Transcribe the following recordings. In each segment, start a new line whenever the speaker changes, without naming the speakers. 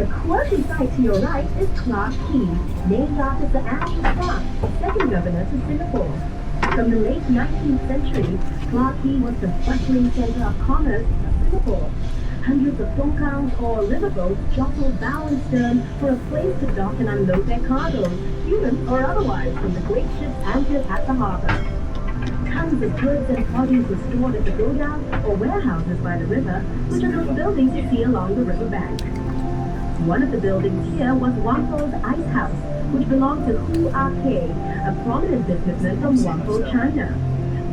The quirky site to your right is Clark Quay, named after Sir Andrew Clark, second governor to Singapore. From the late 19th century, Clark Quay was the bustling center of commerce of Singapore. Hundreds of tongkangs or riverboats jostled bow and stern for a place to dock and unload their cargoes, human or otherwise, from the great ships anchored at the harbor. Tons of goods and produce were stored at the go-down or warehouses by the river, which are those buildings you see along the river bank. One of the buildings here was Whampoa's Ice House, which belonged to Hu Ah-kay, a prominent businessman from Whampoa, China.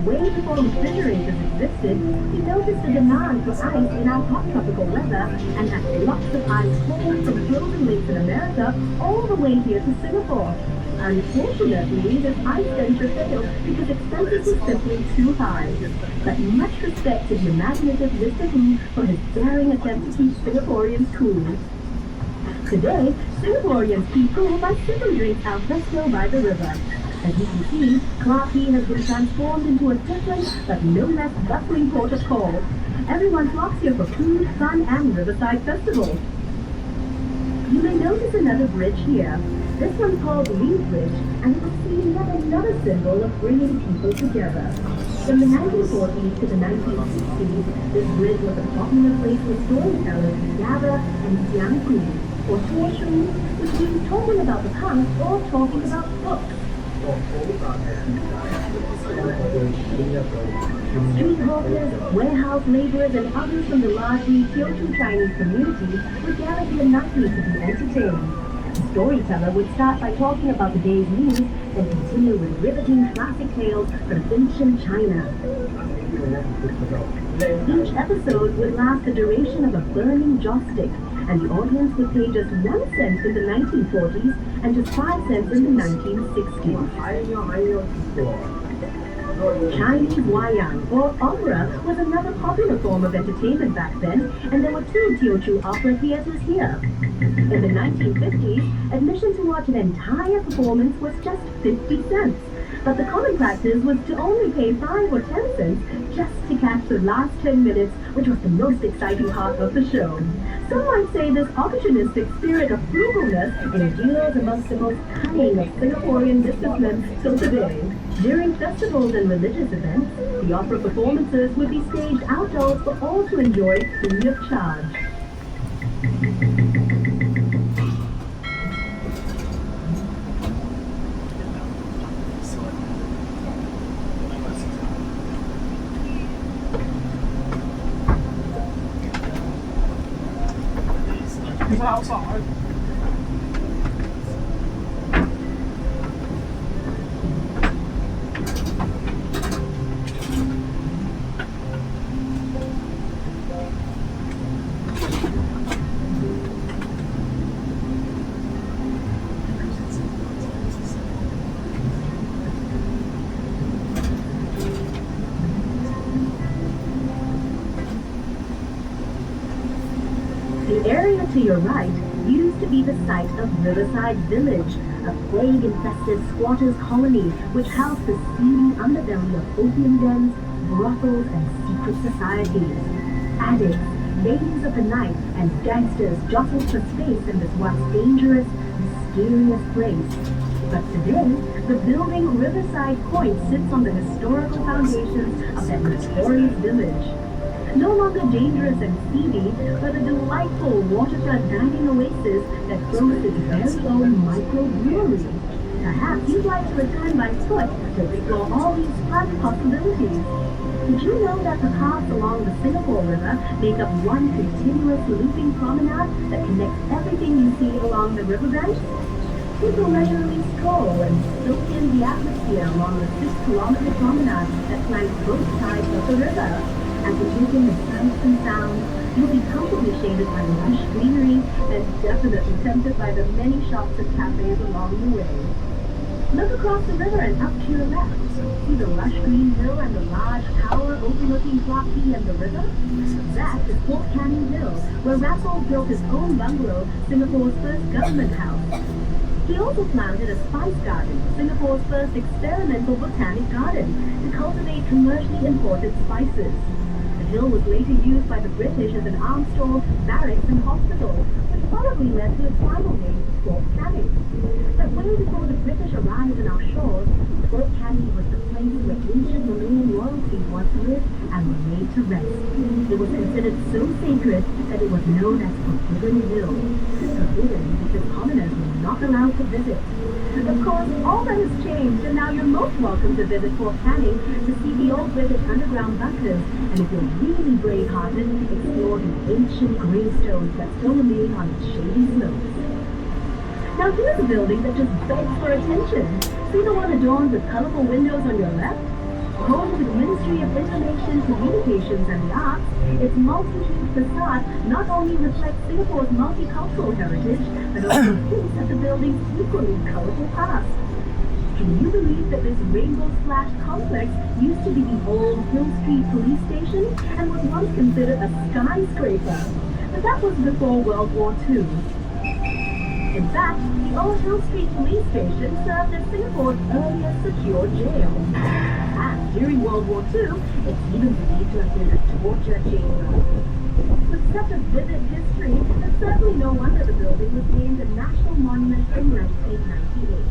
Way before refrigerators existed, he noticed a demand for ice in our hot tropical weather and had lots of ice hauled from frozen lakes in America all the way here to Singapore. Unfortunately, this ice venture failed because expenses were simply too high. But much respect to the imaginative Mr. Hu for his daring attempt to keep Singaporeans cool. Today, Singaporeans keep cool by sipping drinks al fresco by the river. As you can see, Clark Quay has been transformed into a different but no less bustling port of call. Everyone flocks here for food, fun, and riverside festivals. You may notice another bridge here. This one's called the Reed Bridge, and it was seen yet another symbol of bringing people together. From the 1940s to the 1960s, this bridge was a popular place for storytellers to gather and jiang gu, or tuoshu, which means talking about the past or talking about books. Street hawkers, warehouse laborers, and others from the largely Teochew Chinese community would gather here nightly to be entertained. The storyteller would start by talking about the day's news, then continue with riveting classic tales from ancient China. Each episode would last the duration of a burning joss stick, and the audience would pay just 1 cent in the 1940s and just 5 cents in the 1960s. Chinese wayang, or opera, was another popular form of entertainment back then, and there were 2 Teochew opera theaters here. In the 1950s, admission to watch an entire performance was just 50 cents. But the common practice was to only pay 5 or 10 cents just to catch the last 10 minutes, which was the most exciting part of the show. Some might say this opportunistic spirit of frugalness endures amongst the most cunning of Singaporean businessmen till today. During festivals and religious events, the opera performances would be staged outdoors for all to enjoy free of charge.
Outside.
The area to your right used to be the site of Riverside Village, a plague-infested squatters' colony which housed the seedy underbelly of opium dens, brothels, and secret societies. Addicts, ladies of the night, and gangsters jostled for space in this once dangerous, mysterious place. But today, the building Riverside Point sits on the historical foundations of that notorious village. No longer dangerous and seedy, but a delightful waterfront dining oasis that boasts its very own microbrewery. Perhaps you'd like to return by foot to explore all these fun possibilities. Did you know that the paths along the Singapore River make up one continuous looping promenade that connects everything you see along the riverbank? People leisurely stroll and soak in the atmosphere along the 6-kilometer promenade that flanks both sides of the river. After taking the sights and sounds, you'll be comfortably shaded by lush greenery and definitely tempted by the many shops and cafes along the way. Look across the river and up to your left. See the lush green hill and the large tower overlooking Clark Quay and the river? That is Fort Canning Hill, where Raffles built his own bungalow, Singapore's first government house. He also planted a spice garden, Singapore's first experimental botanic garden, to cultivate commercially imported spices. The hill was later used by the British as an arms store, barracks, and hospital, which followed ultimately led to its final name, Fort Canning. But way before the British arrived on our shores, Fort Canning was the place where ancient Malayan royalty once lived and were made to rest. It was considered so sacred that it was known as Forbidden Hill. Forbidden because commoners were not allowed to visit. Of course, all that has changed, and now you're most welcome to visit Fort Canning to see the old British underground bunkers, and if you're really brave-hearted, explore the ancient gravestones that still remain on its shady slopes. Now here's a building that just begs for attention. See the one adorned with colorful windows on your left? Home to the Ministry of Information, Communications and the Arts, its multi-hued facade not only reflects Singapore's multicultural heritage, but also hints at the building's equally colorful past. Can you believe that this rainbow-splashed complex used to be the old Hill Street Police Station and was once considered a skyscraper? But that was before World War II. In fact, the old Hill Street Police Station served as Singapore's earliest secure jail. And during World War II, it's even believed to have been a torture chamber. With such a vivid history, it's certainly no wonder the building was named a national monument in 1998.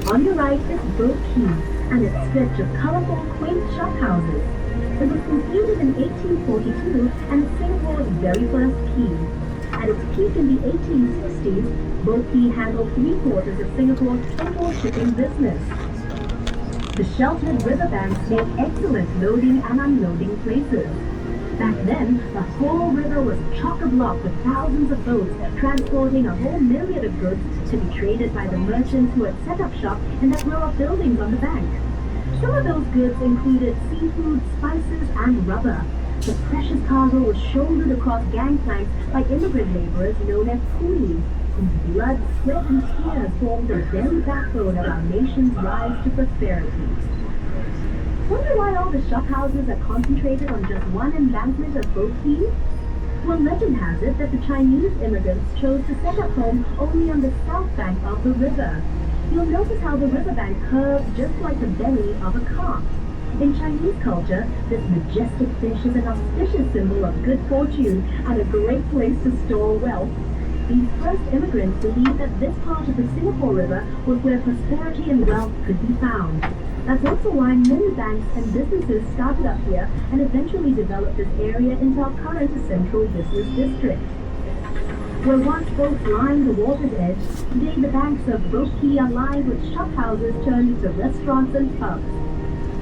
On your right is Boat Quay and its stretch of colorful, quaint shop houses. It was completed in 1842 and is Singapore's very first quay. At its peak in the 1860s, Boat Quay handled 3/4 of Singapore's total shipping business. The sheltered riverbanks made excellent loading and unloading places. Back then, the whole river was chock-a-block with thousands of boats transporting a whole myriad of goods to be traded by the merchants who had set up shop in that row of buildings on the bank. Some of those goods included seafood, spices, and rubber. The precious cargo was shouldered across gangplanks by immigrant laborers known as coolies, whose blood, sweat, and tears formed the very backbone of our nation's rise to prosperity. Wonder why all the shophouses are concentrated on just one embankment of Boat Quay? Well, legend has it that the Chinese immigrants chose to set up home only on the south bank of the river. You'll notice how the riverbank curves just like the belly of a calf. In Chinese culture, this majestic fish is an auspicious symbol of good fortune and a great place to store wealth. These first immigrants believed that this part of the Singapore River was where prosperity and wealth could be found. That's also why many banks and businesses started up here and eventually developed this area into our current central business district. Where once boats lined the water's edge, today the banks of Boat Quay are lined with shophouses turned into restaurants and pubs.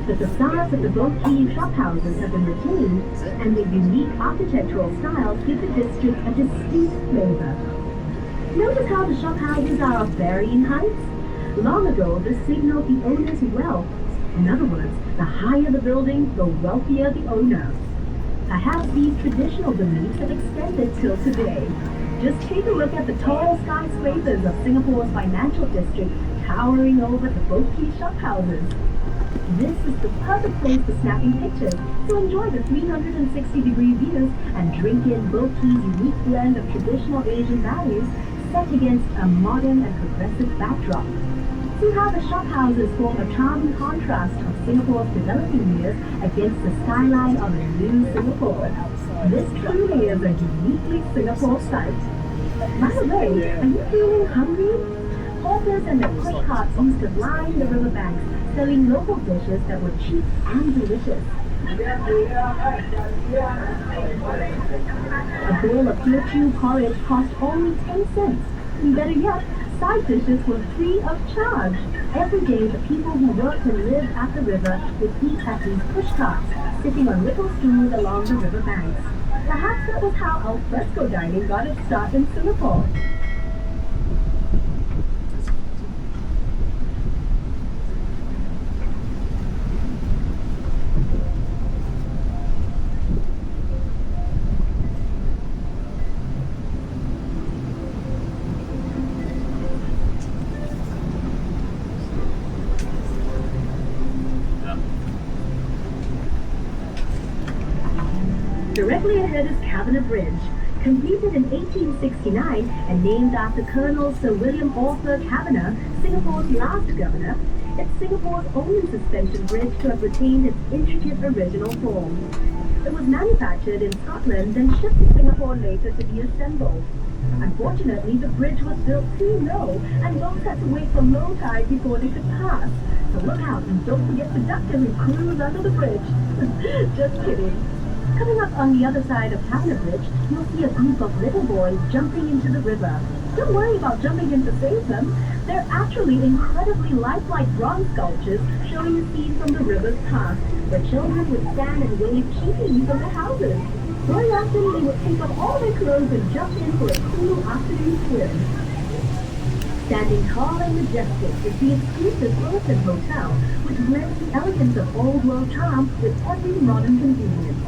The facades of the both key shophouses have been retained, and their unique architectural styles give the district a distinct flavor. Notice how the shophouses are of varying heights? Long ago, this signaled the owner's wealth. In other words, the higher the building, the wealthier the owner. Perhaps these traditional beliefs have extended till today. Just take a look at the tall skyscrapers of Singapore's financial district towering over the both key shophouses. This is the perfect place for snapping pictures, to enjoy the 360-degree views and drink in Boat Quay's unique blend of traditional Asian values set against a modern and progressive backdrop. See how the shophouses form a charming contrast of Singapore's developing years against the skyline of a new Singapore. This truly is a uniquely Singapore sight. By the way, are you feeling hungry? Hawkers and their pushcarts used to line the riverbanks, selling local dishes that were cheap and delicious. A bowl of Teochew porridge cost only 10 cents. And better yet, side dishes were free of charge. Every day, the people who worked and lived at the river would eat at these pushcarts, sitting on little stools along the river banks. Perhaps that was how al fresco dining got its start in Singapore. Directly ahead is Cabinet Bridge. Completed in 1869 and named after Colonel Sir William Arthur Cabinet, Singapore's last governor, it's Singapore's only suspension bridge to have retained its intricate original form. It was manufactured in Scotland and shipped to Singapore later to be assembled. Unfortunately, the bridge was built too low and boats had to wait for low tide before they could pass. So look out and don't forget to duck as we cruise under the bridge. Just kidding. Coming up on the other side of Cabinet Bridge, you'll see a group of little boys jumping into the river. Don't worry about jumping in to save them. They're actually incredibly lifelike bronze sculptures showing the scene from the river's past, where children would stand and wave cheekily from their houses. Very often, they would take off all their clothes and jump in for a cool afternoon swim. Standing tall and majestic is the exclusive Fullerton Hotel, which blends the elegance of old-world charm with every modern convenience.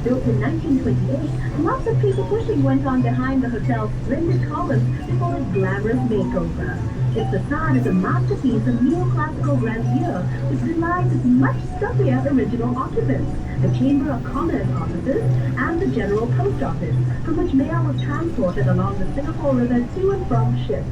Built in 1928, lots of people pushing went on behind the hotel's splendid columns before its glamorous makeover. Its facade is a masterpiece of neoclassical grandeur, which belies its much stuffier original occupants, the Chamber of Commerce offices, and the General Post Office, from which mail was transported along the Singapore River to and from ships.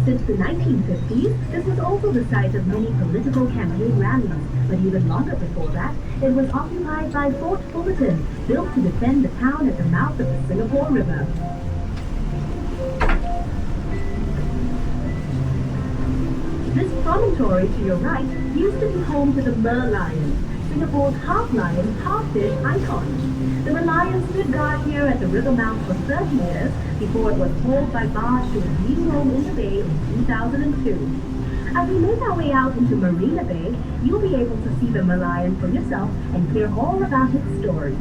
Since the 1950s, this was also the site of many political campaign rallies, but even longer before that, it was occupied by Fort Fullerton, built to defend the town at the mouth of the Singapore River. This promontory to your right used to be home to the Merlion, Singapore's half-lion, half-fish icon. The Merlion stood guard here at the river mouth for 30 years before it was hauled by barge to its new home in the bay in 2002. As we make our way out into Marina Bay, you'll be able to see the Merlion for yourself and hear all about its story.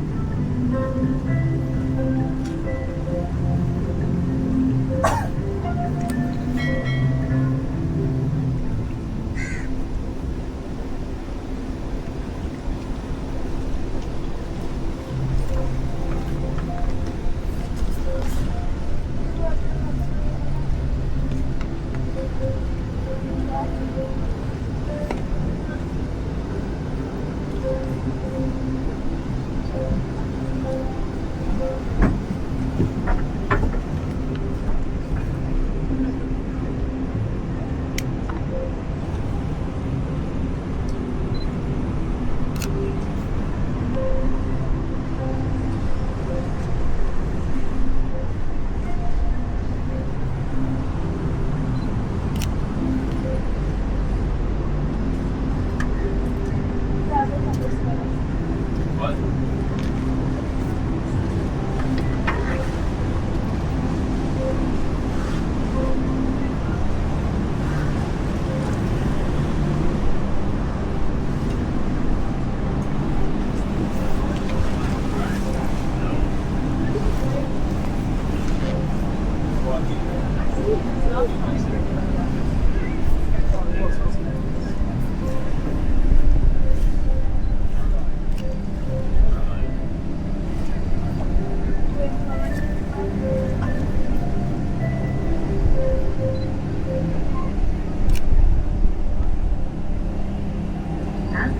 As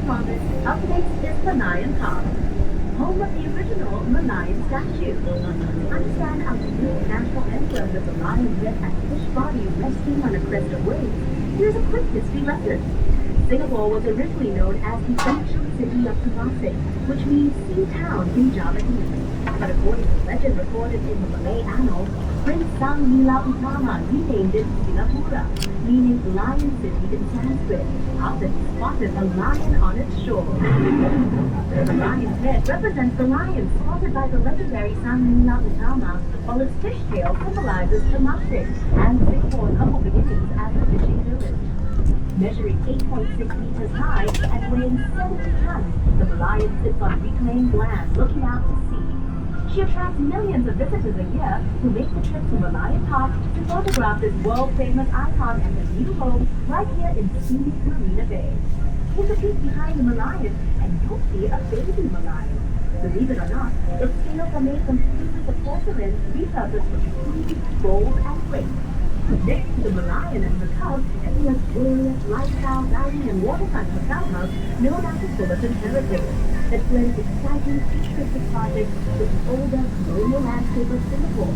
promised, up next is Malayan Park, home of the original Malayan statue. Understand how the new national emblem with the lion head and fish body resting on a crest of waves. Here's a quick history lesson. Singapore was originally known as the ancient city of Temasek, which means sea town in Javanese. But according to legend recorded in the Malay annals, Prince Sang-Nila Utama renamed it Singapura, meaning lion city in Sanskrit, after he spotted a lion on its shore. The lion's head represents the lion spotted by the legendary Sang-Nila Utama, while its fishtail symbolizes Temasek and Singapore's humble beginnings as a fishing village. Measuring 8.6 meters high and weighing 70 tons, the Malayan sits on reclaimed land looking out to sea. She attracts millions of visitors a year who make the trip to Malayan Park to photograph this world-famous icon and her new home right here in scenic Marina Bay. Take a peek behind the Malayan and you'll see a baby Malayan. Believe it or not, its scales are made from pieces of porcelain repurposed for food, gold, and plate. Next to the Malayan and the cub, India's glorious lifestyle dining and waterfront hotel house known as the Fullerton Heritage that blends exciting futuristic projects with the older colonial landscape of Singapore.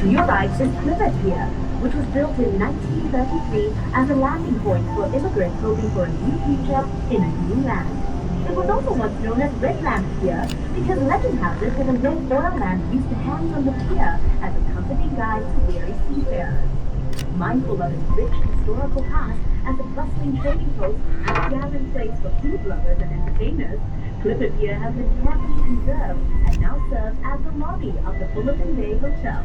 To your right is River Pier, which was built in 1933 as a landing point for immigrants hoping for a new future in a new land. It was also once known as Red Lamp Pier because legend has it that a red oil lamp used to hang from the pier as a comforting guide to weary seafarers. Mindful of its rich historical past as a bustling trading post and gathering place for food lovers and entertainers, Clipper Pier has been carefully conserved and now serves as the lobby of the Fullerton Bay Hotel.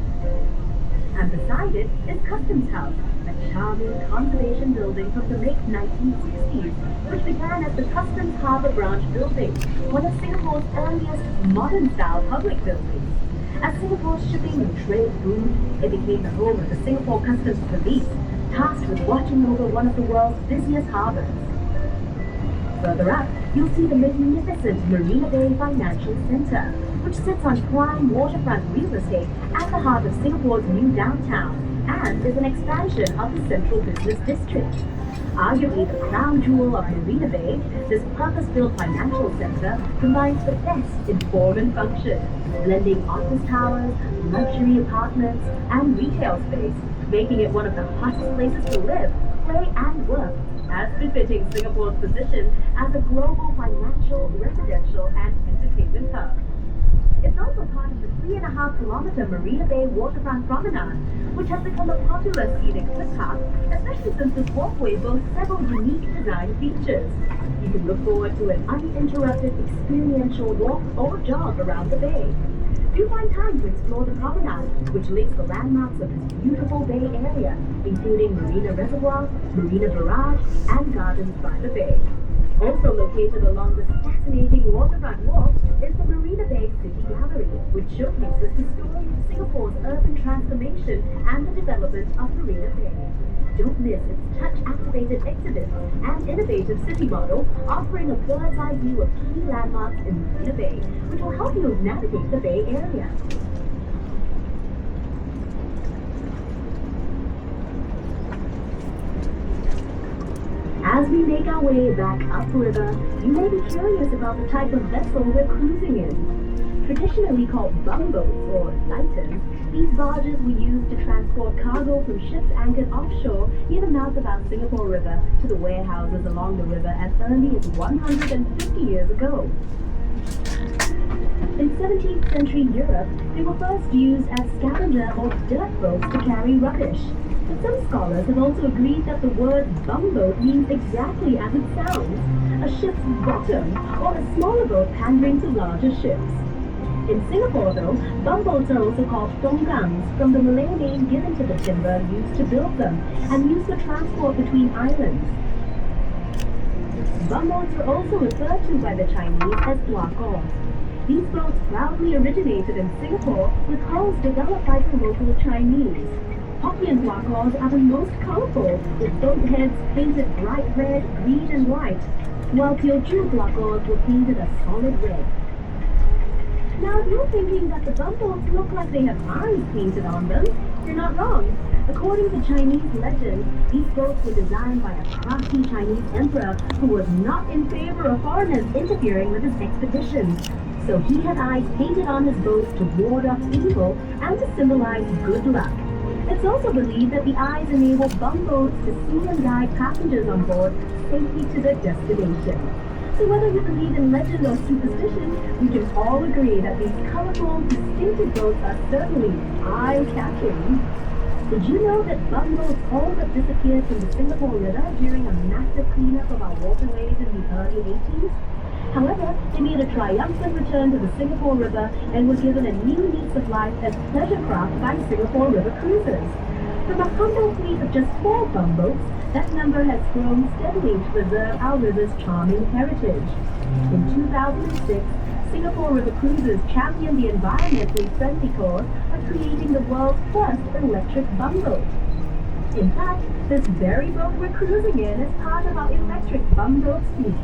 And beside it is Customs House, a charming conservation building from the late 1960s, which began as the Customs Harbour Branch building, one of Singapore's earliest modern-style public buildings. As Singapore's shipping and trade boomed, it became the home of the Singapore Customs Police, tasked with watching over one of the world's busiest harbours. Further up, you'll see the magnificent Marina Bay Financial Centre, which sits on prime waterfront real estate at the heart of Singapore's new downtown and is an expansion of the central business district. Arguably the crown jewel of Marina Bay, this purpose-built financial centre combines the best in form and function, blending office towers, luxury apartments, and retail space, making it one of the hottest places to live, play, and work, as befitting Singapore's position as a global financial, residential, and entertainment hub. It's also part of the 3.5-kilometer Marina Bay waterfront promenade, which has become a popular scenic footpath, especially since this walkway boasts several unique design features. You can look forward to an uninterrupted experiential walk or jog around the bay. Do find time to explore the promenade, which links the landmarks of this beautiful bay area, including Marina Reservoir, Marina Barrage, and Gardens by the Bay. Also located along this fascinating waterfront walk is the Marina Bay City Gallery, which showcases the story of Singapore's urban transformation and the development of Marina Bay. Don't miss its touch-activated exhibits and innovative city model, offering a bird's-eye view of key landmarks in Marina Bay, which will help you navigate the Bay Area. As we make our way back upriver, you may be curious about the type of vessel we're cruising in. Traditionally called bumboats or lighters, these barges were used to transport cargo from ships anchored offshore near the mouth of our Singapore River to the warehouses along the river as early as 150 years ago. In 17th century Europe, they were first used as scavenger or dirt boats to carry rubbish. But some scholars have also agreed that the word bumboat means exactly as it sounds, a ship's bottom or a smaller boat pandering to larger ships. In Singapore, though, bumboats are also called tongkangs, from the Malay name given to the timber used to build them and used for transport between islands. Bumboats were also referred to by the Chinese as tuakos. These boats proudly originated in Singapore with hulls developed by the local Chinese. Hokkien tuakos are the most colorful, with boat heads painted bright red, green, and white, while Teochew tuakos were painted a solid red. Now, if you're thinking that the bumboats look like they have eyes painted on them, you're not wrong. According to Chinese legend, these boats were designed by a crafty Chinese emperor who was not in favor of foreigners interfering with his expeditions. So he had eyes painted on his boats to ward off evil and to symbolize good luck. It's also believed that the eyes enable bumboats to see and guide passengers on board safely to their destination. So whether you believe in legend or superstition, we can all agree that these colorful, distinctive boats are certainly eye-catching. Did you know that bumboats all but disappeared from the Singapore River during a massive cleanup of our waterways in the early 80s? However, they made a triumphant return to the Singapore River and were given a new lease of life as pleasure craft by Singapore River Cruisers. From a humble fleet of just 4 bumboats, that number has grown steadily to preserve our river's charming heritage. In 2006, Singapore River Cruisers championed the environmentally friendly cause by creating the world's first electric bumboat. In fact, this very boat we're cruising in is part of our electric bumboat fleet.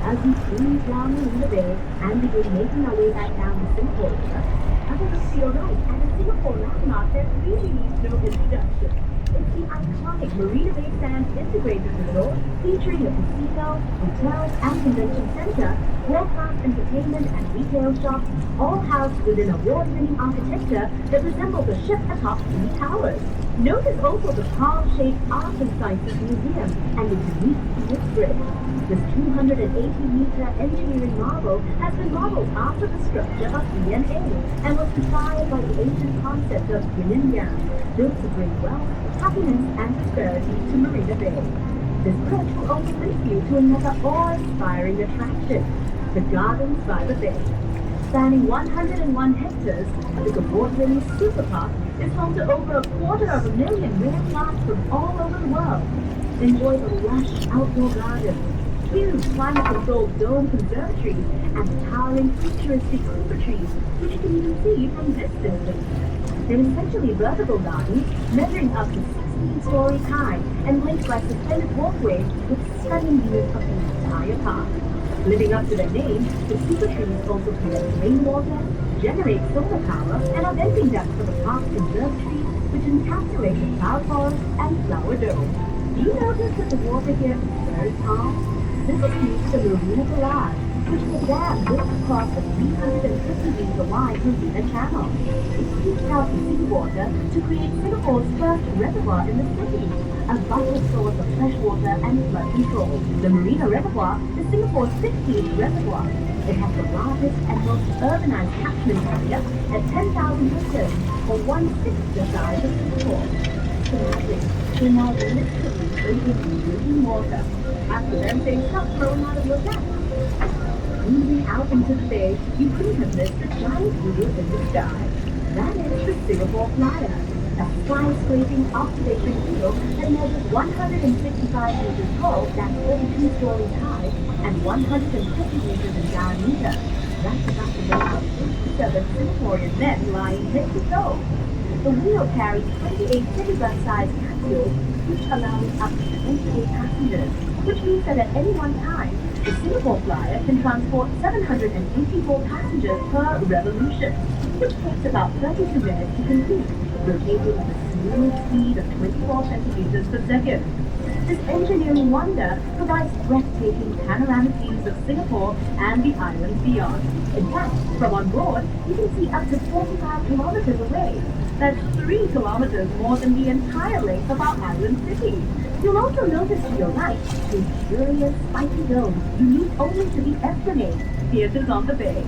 As we cruise down Marina Bay and begin making our way back down the Singapore River, have a look to your right at a Singapore landmark that really needs no introduction. It's the iconic Marina Bay Sands integrated resort featuring a casino, hotel, and convention center, world-class entertainment and retail shops, all housed within award-winning architecture that resembles a ship atop 3 towers. Notice also the palm-shaped Art and Sciences Museum and the unique Phoenix Bridge. This 280-meter engineering marvel has been modeled after the structure of DNA and was inspired by the ancient concept of yin and yang, built to bring wealth, happiness, and prosperity to Marina Bay. This bridge will also lead you to another awe-inspiring attraction, the Gardens by the Bay. Spanning 101 hectares, this award-winning super park is home to over 250,000 rare plants from all over the world. Enjoy the lush outdoor gardens, huge climate-controlled dome conservatories, and towering futuristic super trees, which you can even see from this distance. They're essentially vertical gardens measuring up to 16 stories high and linked by suspended walkways with stunning views of the entire park. Living up to their name, the super trees also collect rainwater, generate solar power, and are venting ducts for the park's conservatory, which encapsulate the cloud forest and flower dome. Do you notice that the water here is very calm? This is due to the Marina Garage, which is a dam built across the 350-meter wide Marina Channel. It squeezed out the seawater to create Singapore's first reservoir in the city, a vital source of fresh water and flood control. The Marina Reservoir is Singapore's 16th reservoir. It has the largest and most urbanized catchment area at 10,000 hectares, or 1/6 the size of Singapore. Imagine, we're now literally drinking drinking water. After them, things stop flowing out of your tap. Moving out into the bay, you couldn't have missed the giant wheel in the sky. That is the Singapore Flyer, a skyscraping observation wheel that measures 155 meters tall, that's 42 stories high, and 150 meters in diameter. That's enough to make up 57 Singaporean men lying head to toe. The wheel carries 28 city bus-sized capsules, which allows up to 28 passengers, which means that at any one time, the Singapore Flyer can transport 784 passengers per revolution, which takes about 32 minutes to complete, rotating at a smooth speed of 24 centimeters per second. This engineering wonder provides breathtaking panoramic views of Singapore and the islands beyond. In fact, from on board, you can see up to 45 kilometers away. That's 3 kilometers more than the entire length of our island city. You'll also notice to your right a curious spiky dome unique only to the Esplanade, theaters on the bay.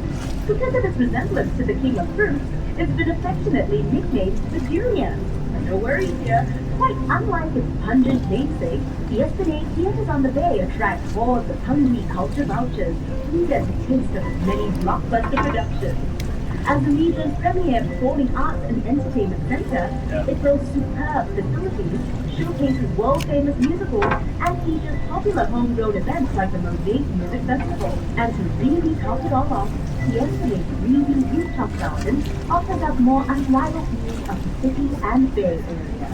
Because of its resemblance to the king of fruits, it's been affectionately nicknamed the durian. No worries here. Quite unlike its pungent namesake, the Esplanade Theatres on the Bay attract hordes of hungry culture vultures, eager to taste of its many blockbuster productions. As the region's premier performing arts and entertainment center, it boasts superb facilities, showcases world-famous musicals, and features popular homegrown events like the Mosaic Music Festival. And to really top it all off, the Esplanade breezy rooftop garden offers up more unrivaled views of the city and Bay Area.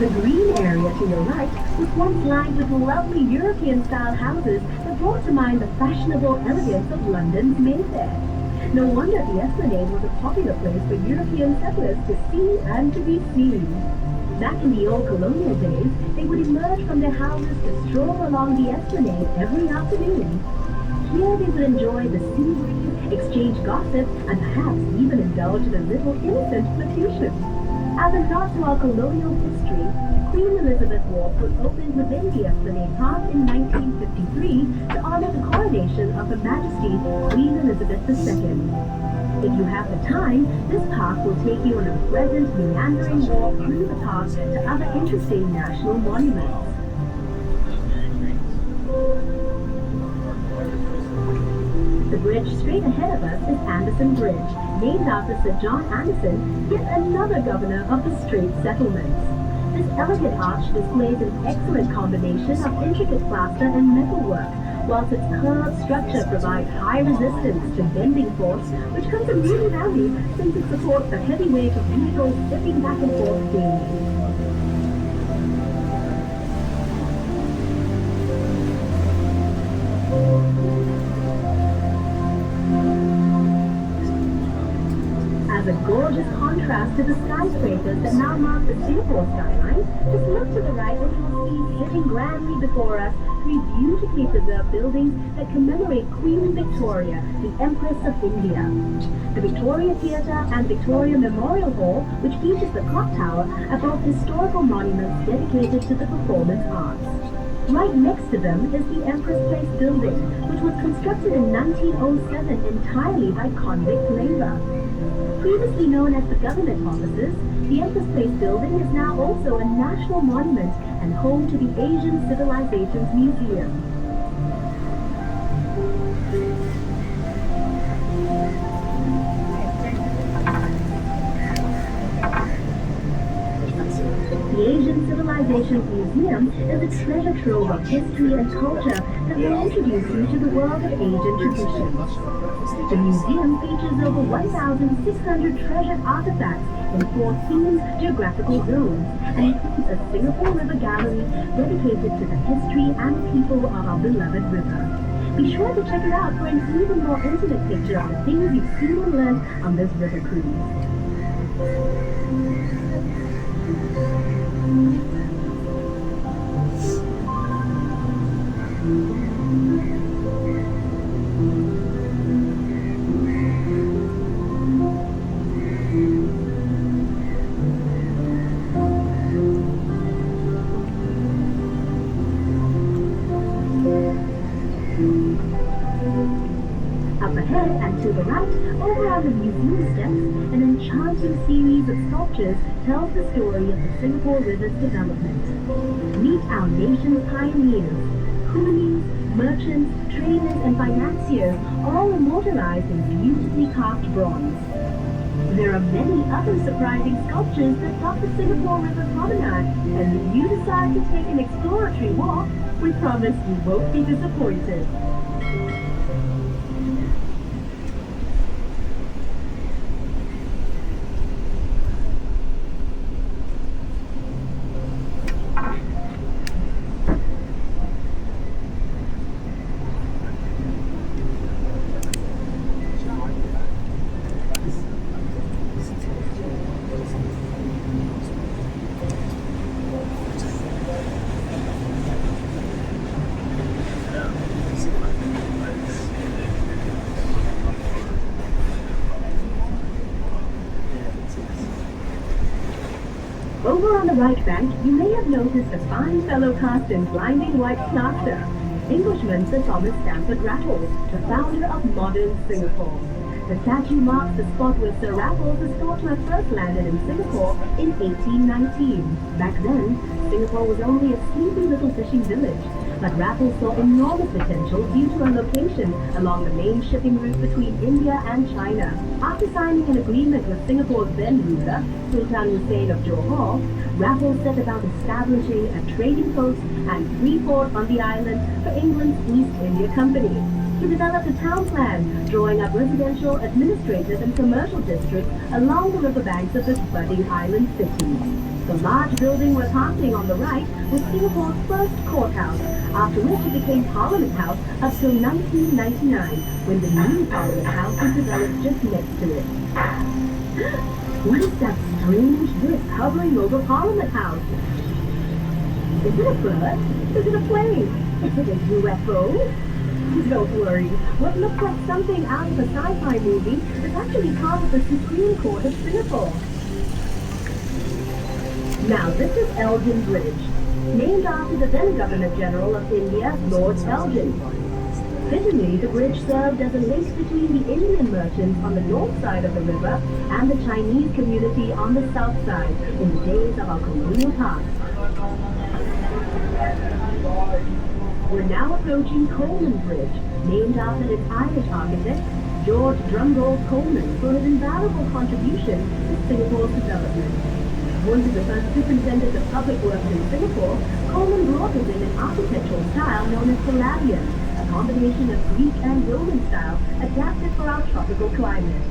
The green area to your right was once lined with lovely European-style houses that brought to mind the fashionable elegance of London's Mayfair. No wonder the Esplanade was a popular place for European settlers to see and to be seen. Back in the old colonial days, they would emerge from their houses to stroll along the Esplanade every afternoon. Here they would enjoy the sea breeze exchange gossip, and perhaps even indulge in a little innocent flirtation. As a nod to our colonial history, Queen Elizabeth Wharf was opened within the Esplanade Park in 1953 to honor the coronation of Her Majesty Queen Elizabeth II. If you have the time, this park will take you on a pleasant, meandering walk through the park to other interesting national monuments. The bridge straight ahead of us is Anderson Bridge, named after Sir John Anderson, yet another governor of the Straits Settlements. This elegant arch displays an excellent combination of intricate plaster and metalwork, whilst its curved structure provides high resistance to bending force, which comes in really handy since it supports the heavy weight of vehicles slipping back and forth daily. As a gorgeous contrast to the skyscrapers that now mark the Singapore skyline, just look to the right and you'll see sitting grandly before us three beautifully preserved buildings that commemorate Queen Victoria, the Empress of India. The Victoria Theatre and Victoria Memorial Hall, which features the clock tower, are both historical monuments dedicated to the performance arts. Right next to them is the Empress Place building, which was constructed in 1907 entirely by convict labor. Previously known as the government offices, the Empress Place building is now also a national monument and home to the Asian Civilizations Museum. The Asian Civilizations Museum is a treasure trove of history and culture that will introduce you to the world of Asian traditions. The museum features over 1,600 treasured artifacts in 14 geographical zones and includes a Singapore River gallery dedicated to the history and people of our beloved river. Be sure to check it out for an even more intimate picture of the things you've seen and learned on this river cruise. Up ahead and to the right, over on the museum steps, an enchanting series of sculptures tells the story of the Singapore River's development. Meet our nation's pioneers, coolies, merchants, traders, and financiers, all immortalized in beautifully carved bronze. There are many other surprising sculptures that dot the Singapore River promenade, and if you decide to take an exploratory walk, we promise you won't be disappointed. Over on the right bank, you may have noticed a fine fellow cast in blinding white plaster. Englishman Sir Thomas Stamford Raffles, the founder of modern Singapore. The statue marks the spot where Sir Raffles is thought to have first landed in Singapore in 1819. Back then, Singapore was only a sleepy little fishing village, but Raffles saw enormous potential due to a location along the main shipping route between India and China. After signing an agreement with Singapore's then ruler, Sultan Hussein of Johor, Raffles set about establishing a trading post and free port on the island for England's East India Company. He developed a town plan, drawing up residential, administrative, and commercial districts along the riverbanks of this budding island city. The large building we're passing on the right was Singapore's first courthouse, after which it became Parliament House up till 1999, when the new Parliament House was developed just next to it. What is that strange mist hovering over Parliament House? Is it a bird? Is it a plane? Is it a UFO? Don't worry. What looks like something out of a sci-fi movie is actually part of the Supreme Court of Singapore. Now, this is Elgin Bridge, named after the then Governor General of India, Lord Elgin. Originally, the bridge served as a link between the Indian merchants on the north side of the river and the Chinese community on the south side in the days of our colonial past. We're now approaching Coleman Bridge, named after its Irish architect, George Drumgold Coleman, for his invaluable contribution to Singapore's development. One of the first superintendents of public works in Singapore, Coleman brought us in an architectural style known as Palladian, a combination of Greek and Roman style adapted for our tropical climate.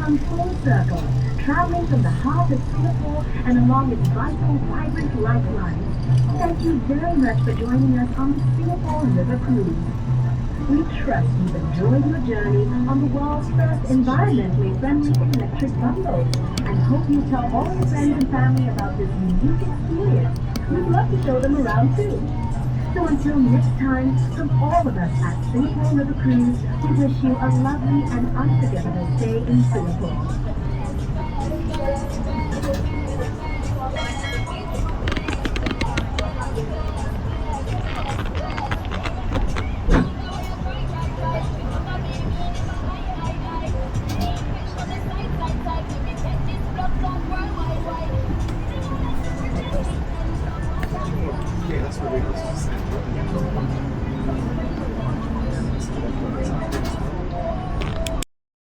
Full circle, traveling from the heart of Singapore and along its vital, vibrant lifeline. Thank you very much for joining us on the Singapore River Cruise. We trust you've enjoyed your journey on the world's first environmentally friendly electric bungalow and hope you tell all your friends and family about this unique experience. We'd love to show them around too. So until next time, from all of us at Singapore River Cruise, we wish you a lovely and unforgettable stay in Singapore.